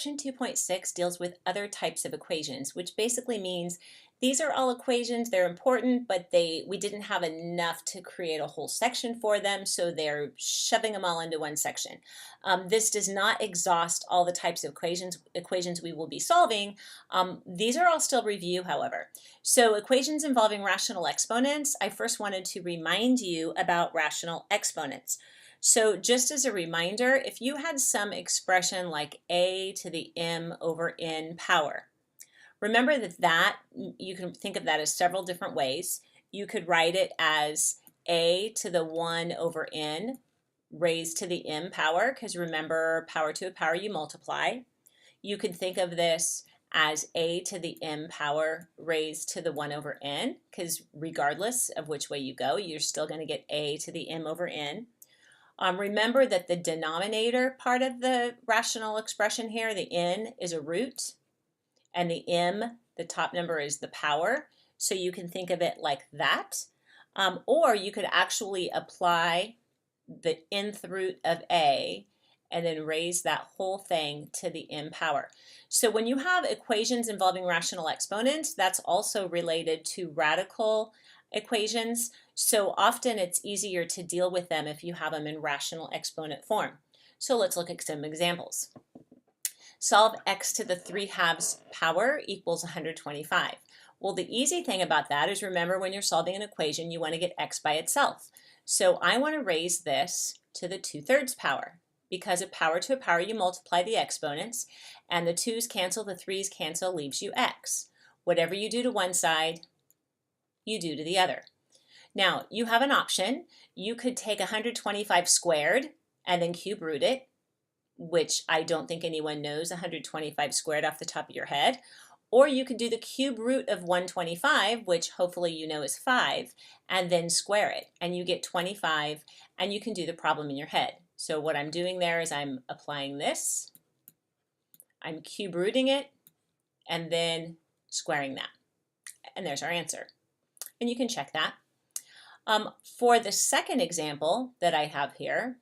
Section 2.6 deals with other types of equations, which basically means these are all equations, they're important, but we didn't have enough to create a whole section for them, so they're shoving them all into one section. This does not exhaust all the types of equations we will be solving. These are all still review, however. So equations involving rational exponents, I first wanted to remind you about rational exponents. So just as a reminder, if you had some expression like a to the m over n power, remember that you can think of that as several different ways. You could write it as a to the 1 over n raised to the m power, because remember, power to a power you multiply. You could think of this as a to the m power raised to the 1 over n, because regardless of which way you go, you're still going to get a to the m over n. Remember that the denominator part of the rational expression here, the n, is a root, and the m, the top number, is the power. So you can think of it like that. Or you could actually apply the nth root of a and then raise that whole thing to the m power. So when you have equations involving rational exponents, that's also related to radical equations. So often it's easier to deal with them if you have them in rational exponent form. So let's look at some examples. Solve x to the 3/2 power equals 125. Well, the easy thing about that is, remember, when you're solving an equation, you want to get x by itself. So I want to raise this to the 2/3 power. Because of power to a power, you multiply the exponents, and the 2's cancel, the 3's cancel, leaves you x. Whatever you do to one side, you do to the other. Now, you have an option. You could take 125 squared and then cube root it, which I don't think anyone knows 125 squared off the top of your head. Or you could do the cube root of 125, which hopefully you know is 5, and then square it, and you get 25, and you can do the problem in your head. So what I'm doing there is I'm applying this, I'm cube rooting it, and then squaring that. And there's our answer. And you can check that. For the second example that I have here,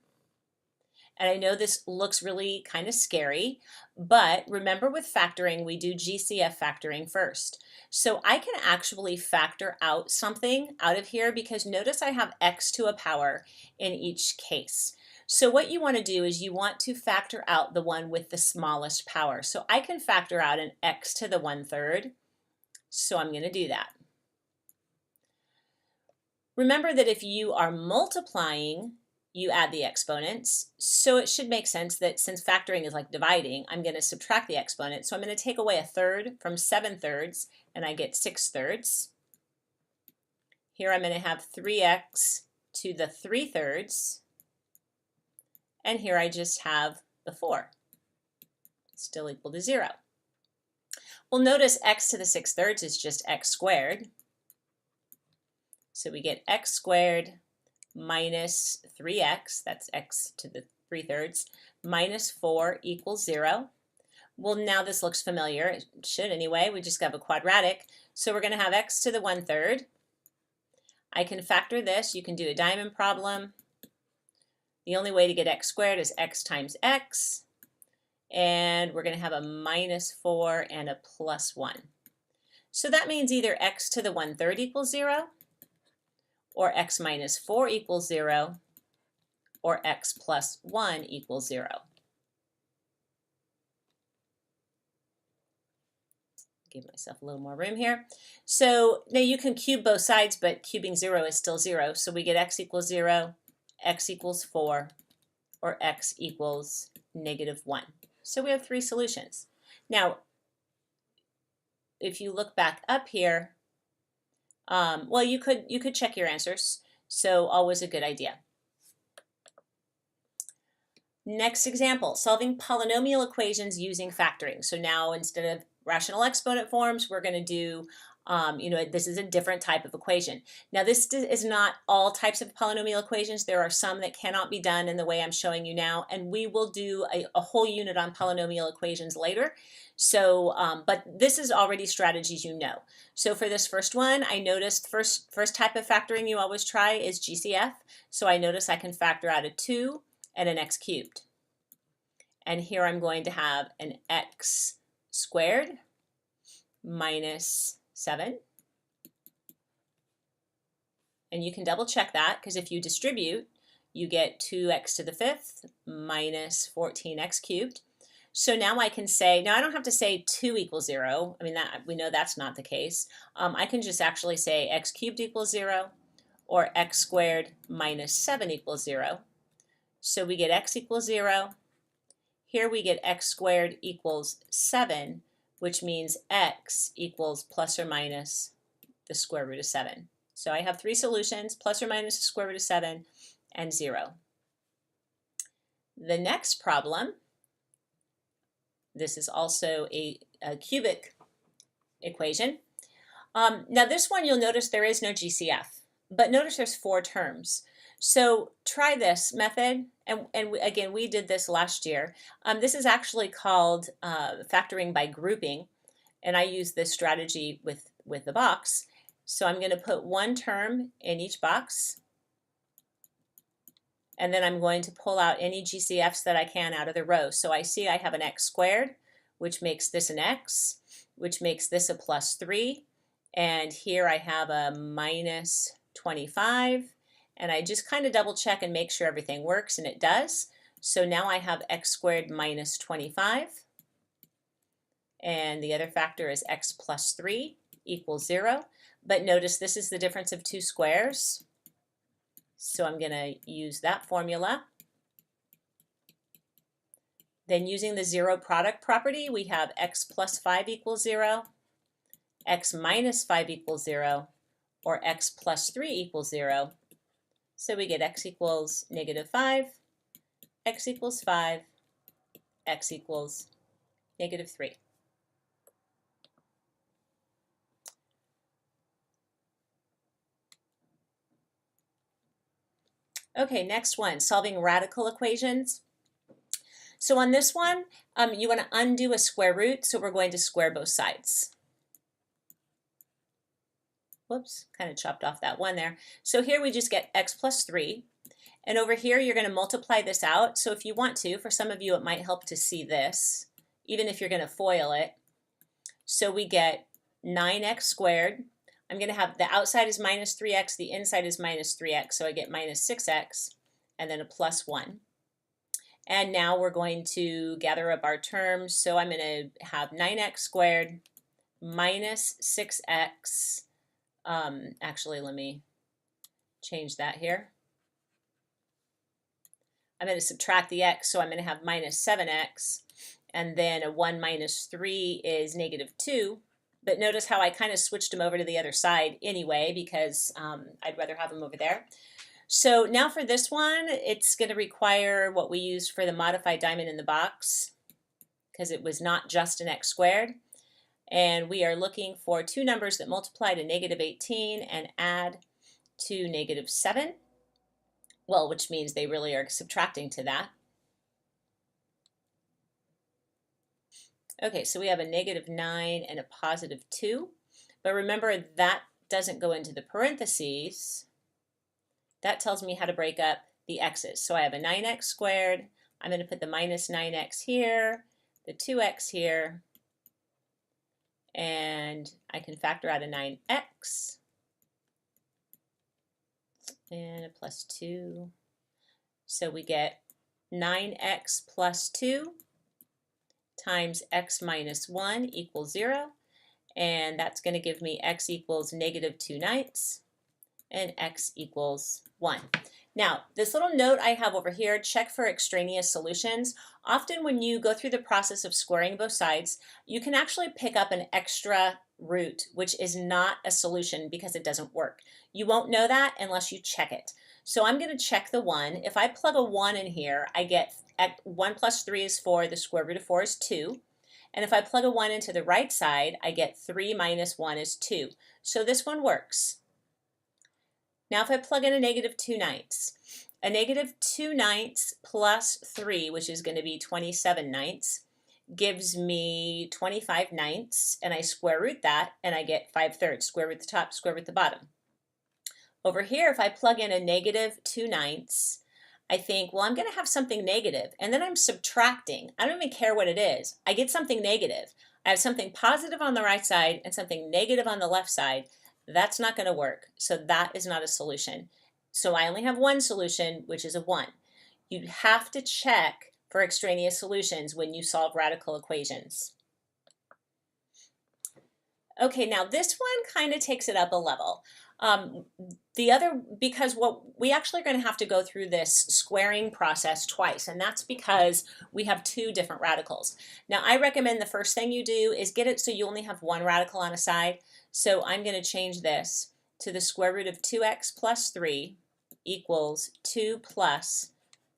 and I know this looks really kind of scary, but remember, with factoring, we do GCF factoring first. So I can actually factor out something out of here, because notice I have x to a power in each case. So what you want to do is you want to factor out the one with the smallest power. So I can factor out an x to the 1/3. So I'm going to do that. Remember that if you are multiplying, you add the exponents. So it should make sense that since factoring is like dividing, I'm going to subtract the exponent. So I'm going to take away 1/3 from 7/3, and I get 6/3. Here I'm going to have 3x to the 3/3. And here I just have the 4, still equal to 0. Well, notice x to the 6/3 is just x squared. So we get x squared minus 3x, that's x to the 3/3, minus 4 equals 0. Well, now this looks familiar. It should anyway. We just got a quadratic. So we're going to have x to the 1/3. I can factor this. You can do a diamond problem. The only way to get x squared is x times x. And we're going to have a minus 4 and a plus 1. So that means either x to the 1/3 equals 0, or x minus 4 equals 0, or x plus 1 equals 0. Give myself a little more room here. So now you can cube both sides, but cubing 0 is still 0. So we get x equals 0, x equals 4, or x equals -1. So we have 3 solutions. Now, if you look back up here, well, you could check your answers, so always a good idea. Next example, solving polynomial equations using factoring. So now, instead of rational exponent forms, we're going to do, this is a different type of equation. Now, this is not all types of polynomial equations. There are some that cannot be done in the way I'm showing you now, and we will do a whole unit on polynomial equations later. So, but this is already strategies you know. So for this first one, I noticed first type of factoring you always try is GCF. So I notice I can factor out a 2 and an x cubed. And here I'm going to have an x squared minus 7. And you can double check that, because if you distribute, you get 2x to the 5th minus 14x cubed. So now I can say, now I don't have to say 2 equals 0. I mean, that we know that's not the case. I can just actually say x cubed equals 0, or x squared minus 7 equals 0. So we get x equals 0. Here we get x squared equals 7, which means x equals plus or minus the square root of 7. So I have 3 solutions, plus or minus the square root of 7 and 0. The next problem, this is also a cubic equation. Now this one, you'll notice there is no GCF, but notice there's 4 terms. So try this method, and again, we did this last year. This is actually called factoring by grouping, and I use this strategy with the box. So I'm going to put 1 term in each box, and then I'm going to pull out any GCFs that I can out of the row. So I see I have an x squared, which makes this an x, which makes this a plus 3, and here I have a minus 25, and I just kind of double check and make sure everything works, and it does. So now I have x squared minus 25, and the other factor is x plus 3 equals 0. But notice this is the difference of 2 squares, so I'm going to use that formula. Then using the zero product property, we have x plus 5 equals 0, x minus 5 equals 0, or x plus 3 equals 0. So we get x equals negative 5, x equals 5, x equals negative 3. Okay, next one, solving radical equations. So on this one, you want to undo a square root, so we're going to square both sides. Whoops, kind of chopped off that one there. So here we just get x plus 3. And over here, you're going to multiply this out. So if you want to, for some of you, it might help to see this, even if you're going to FOIL it. So we get 9x squared. I'm going to have the outside is minus 3x, the inside is minus 3x. So I get minus 6x, and then a plus 1. And now we're going to gather up our terms. So I'm going to have 9x squared minus 6x. Actually, let me change that here. I'm going to subtract the x, so I'm going to have minus 7x, and then a 1 minus 3 is negative 2. But notice how I kind of switched them over to the other side anyway, because I'd rather have them over there. So now for this one, it's going to require what we used for the modified diamond in the box, because it was not just an x squared. And we are looking for 2 numbers that multiply to negative 18 and add to negative 7. Well, which means they really are subtracting to that. Okay, so we have a negative 9 and a positive 2. But remember, that doesn't go into the parentheses. That tells me how to break up the x's. So I have a 9x squared. I'm going to put the minus 9x here, the 2x here, and I can factor out a 9x and a plus 2. So we get 9x plus 2 times x minus 1 equals 0. And that's going to give me x equals negative 2/9 and x equals 1. Now, this little note I have over here, check for extraneous solutions. Often when you go through the process of squaring both sides, you can actually pick up an extra root, which is not a solution because it doesn't work. You won't know that unless you check it. So I'm going to check the 1. If I plug a 1 in here, I get 1 plus 3 is 4, the square root of 4 is 2. And if I plug a 1 into the right side, I get 3 minus 1 is 2. So this one works. Now if I plug in a negative 2/9, a negative 2/9 plus 3, which is going to be 27/9, gives me 25/9, and I square root that, and I get 5/3, square root the top, square root the bottom. Over here, if I plug in a negative 2/9, I think, well, I'm going to have something negative, and then I'm subtracting. I don't even care what it is. I get something negative. I have something positive on the right side and something negative on the left side. That's not going to work. So that is not a solution. So I only have one solution, which is a 1. You have to check for extraneous solutions when you solve radical equations. Okay, now this one kind of takes it up a level. Because what we actually are going to have to go through this squaring process twice, and that's because we have 2 different radicals. Now, I recommend the first thing you do is get it so you only have 1 radical on a side. So I'm going to change this to the square root of 2x plus 3 equals 2 plus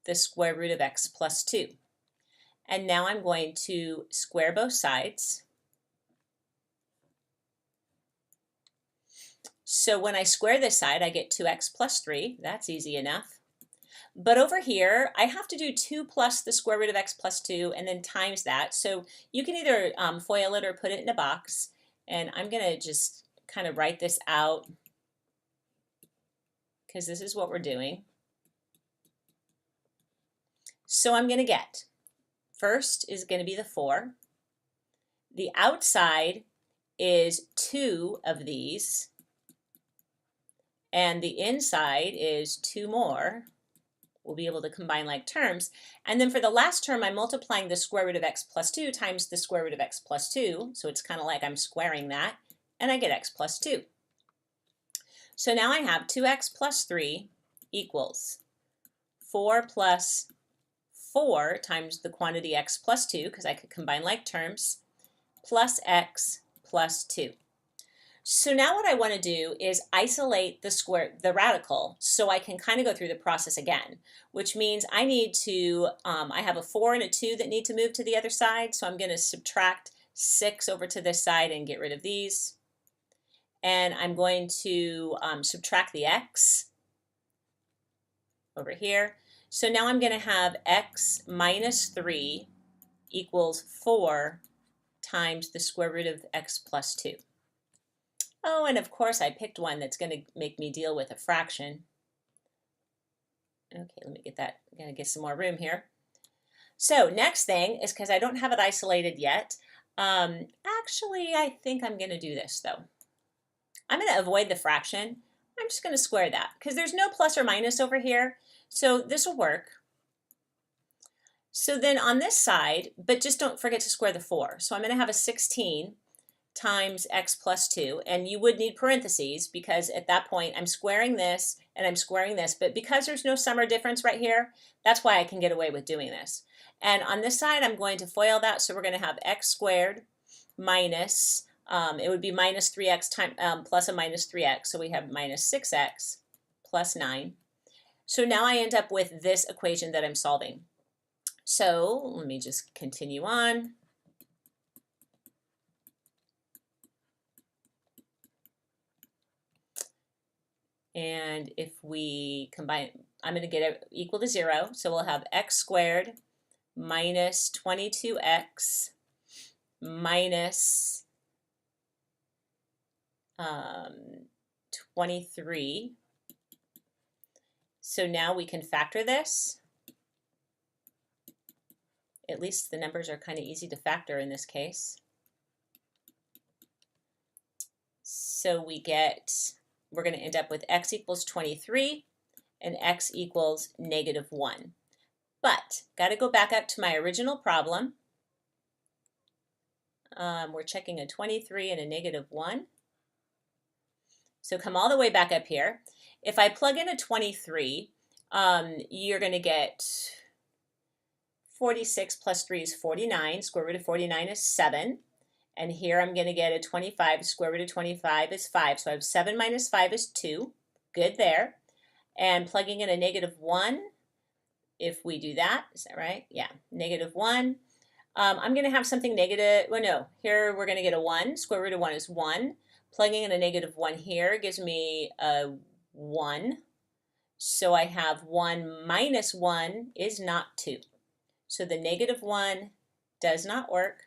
the square root of x plus 2. And now I'm going to square both sides. So when I square this side, I get 2x plus 3. That's easy enough. But over here, I have to do 2 plus the square root of x plus 2 and then times that. So you can either FOIL it or put it in a box. And I'm going to just kind of write this out because this is what we're doing. So I'm going to get, first is going to be the 4. The outside is 2 of these. And the inside is 2 more. We'll be able to combine like terms. And then for the last term, I'm multiplying the square root of x plus 2 times the square root of x plus 2. So it's kind of like I'm squaring that. And I get x plus 2. So now I have 2x plus 3 equals 4 plus 4 times the quantity x plus 2, because I could combine like terms, plus x plus 2. So now what I want to do is isolate the radical so I can kind of go through the process again, which means I need to, I have a 4 and a 2 that need to move to the other side, so I'm going to subtract 6 over to this side and get rid of these. And I'm going to subtract the x over here. So now I'm going to have x minus 3 equals 4 times the square root of x plus 2. Oh, and of course I picked one that's going to make me deal with a fraction. Okay, let me get that. I'm going to get some more room here. So next thing is, because I don't have it isolated yet, actually I think I'm going to do this though. I'm going to avoid the fraction. I'm just going to square that because there's no plus or minus over here. So this will work. So then on this side, but just don't forget to square the 4. So I'm going to have a 16 times x plus 2, and you would need parentheses because at that point I'm squaring this and I'm squaring this, but because there's no sum or difference right here, that's why I can get away with doing this. And on this side I'm going to FOIL that, so we're going to have x squared minus, it would be minus 3x plus a minus 3x, so we have minus 6x plus 9. So now I end up with this equation that I'm solving. So let me just continue on. And if we combine, I'm going to get it equal to 0. So we'll have x squared minus 22x minus 23. So now we can factor this. At least the numbers are kind of easy to factor in this case. So we get, we're going to end up with x equals 23 and x equals negative 1. But got to go back up to my original problem. We're checking a 23 and a negative 1. So come all the way back up here. If I plug in a 23, you're going to get 46 plus 3 is 49. Square root of 49 is 7. And here I'm going to get a 25. Square root of 25 is 5. So I have 7 minus 5 is 2. Good there. And plugging in a negative 1, if we do that, is that right? Yeah, negative 1. I'm going to have something negative. Well, no, here we're going to get a 1. Square root of 1 is 1. Plugging in a negative 1 here gives me a 1. So I have 1 minus 1 is not 2. So the negative 1 does not work.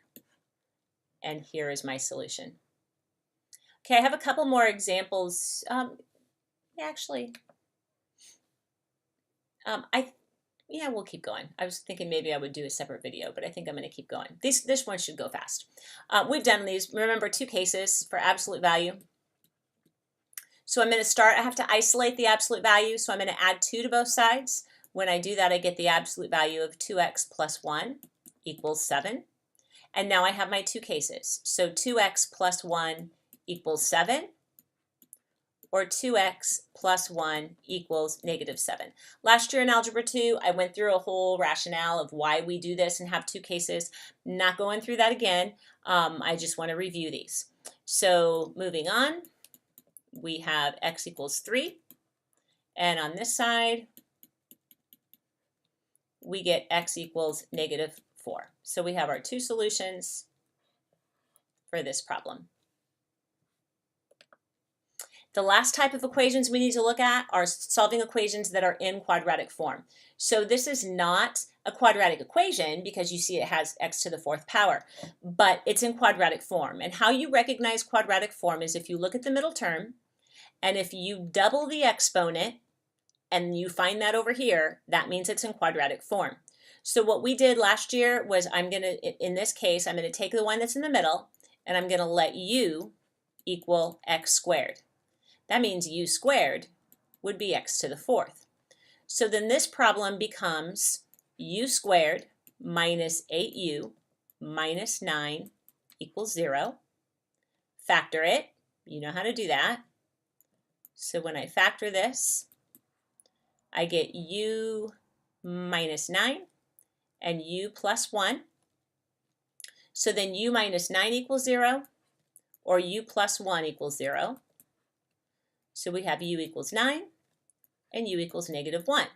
And here is my solution. Okay, I have a couple more examples. Yeah, we'll keep going. I was thinking maybe I would do a separate video, but I think I'm going to keep going. This one should go fast. We've done these. Remember, two cases for absolute value. So I'm going to start, I have to isolate the absolute value, so I'm going to add 2 to both sides. When I do that, I get the absolute value of 2x plus 1 equals 7. And now I have my two cases. So 2x plus 1 equals 7, or 2x plus 1 equals negative 7. Last year in Algebra 2, I went through a whole rationale of why we do this and have two cases. Not going through that again. I just want to review these. So moving on, we have x equals 3. And on this side, we get x equals negative 4. So we have our two solutions for this problem. The last type of equations we need to look at are solving equations that are in quadratic form. So this is not a quadratic equation because you see it has x to the 4th power, but it's in quadratic form. And how you recognize quadratic form is if you look at the middle term, and if you double the exponent and you find that over here, that means it's in quadratic form. So what we did last year was in this case, I'm going to take the one that's in the middle and I'm going to let u equal x squared. That means u squared would be x to the 4th. So then this problem becomes u squared minus 8u minus 9 equals 0. Factor it. You know how to do that. So when I factor this, I get u minus 9 and u plus 1. So then u minus 9 equals 0, or u plus 1 equals 0. So we have u equals 9 and u equals negative 1.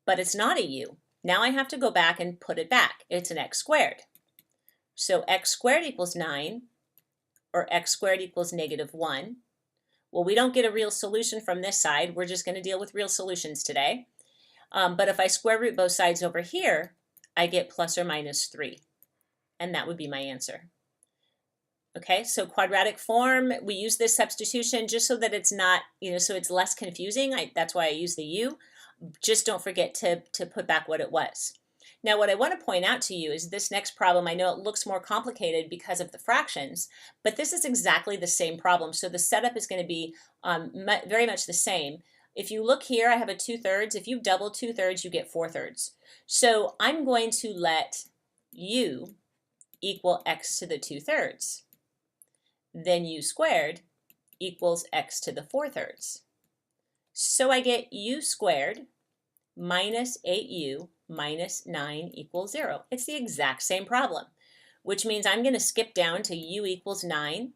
But it's not a u. Now I have to go back and put it back. It's an x squared. So x squared equals 9, or x squared equals negative 1. Well, we don't get a real solution from this side. We're just going to deal with real solutions today. But if I square root both sides over here, I get plus or minus 3. And that would be my answer. Okay, so quadratic form, we use this substitution just so that it's not, so it's less confusing. That's why I use the u. Just don't forget to put back what it was. Now what I want to point out to you is this next problem. I know it looks more complicated because of the fractions, but this is exactly the same problem. So the setup is going to be very much the same. If you look here, I have a 2/3. If you double 2/3, you get 4/3. So I'm going to let u equal x to the 2/3. Then u squared equals x to the 4/3. So I get u squared minus 8u minus 9 equals 0. It's the exact same problem, which means I'm going to skip down to u equals 9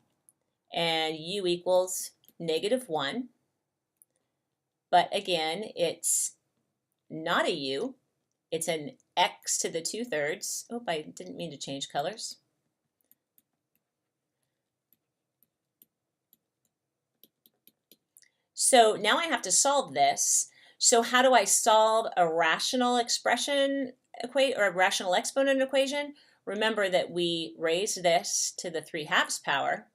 and u equals negative 1. But again, it's not a u. It's an x to the 2/3. Oh, I didn't mean to change colors. So now I have to solve this. So how do I solve a rational expression or a rational exponent equation? Remember that we raised this to the 3/2 power.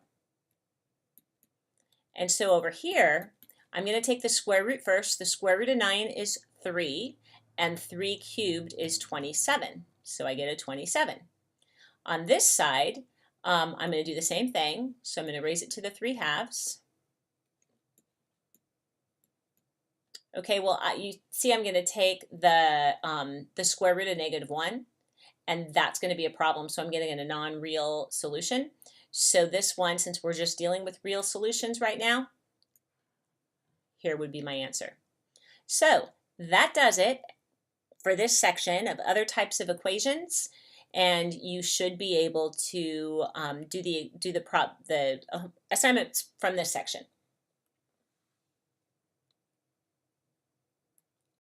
And so over here, I'm going to take the square root first. The square root of 9 is 3, and 3 cubed is 27. So I get a 27. On this side, I'm going to do the same thing. So I'm going to raise it to the 3/2. Okay, well, you see I'm going to take the square root of negative 1, and that's going to be a problem, so I'm getting a non-real solution. So this one, since we're just dealing with real solutions right now, here would be my answer. So that does it for this section of other types of equations, and you should be able to do the assignments from this section.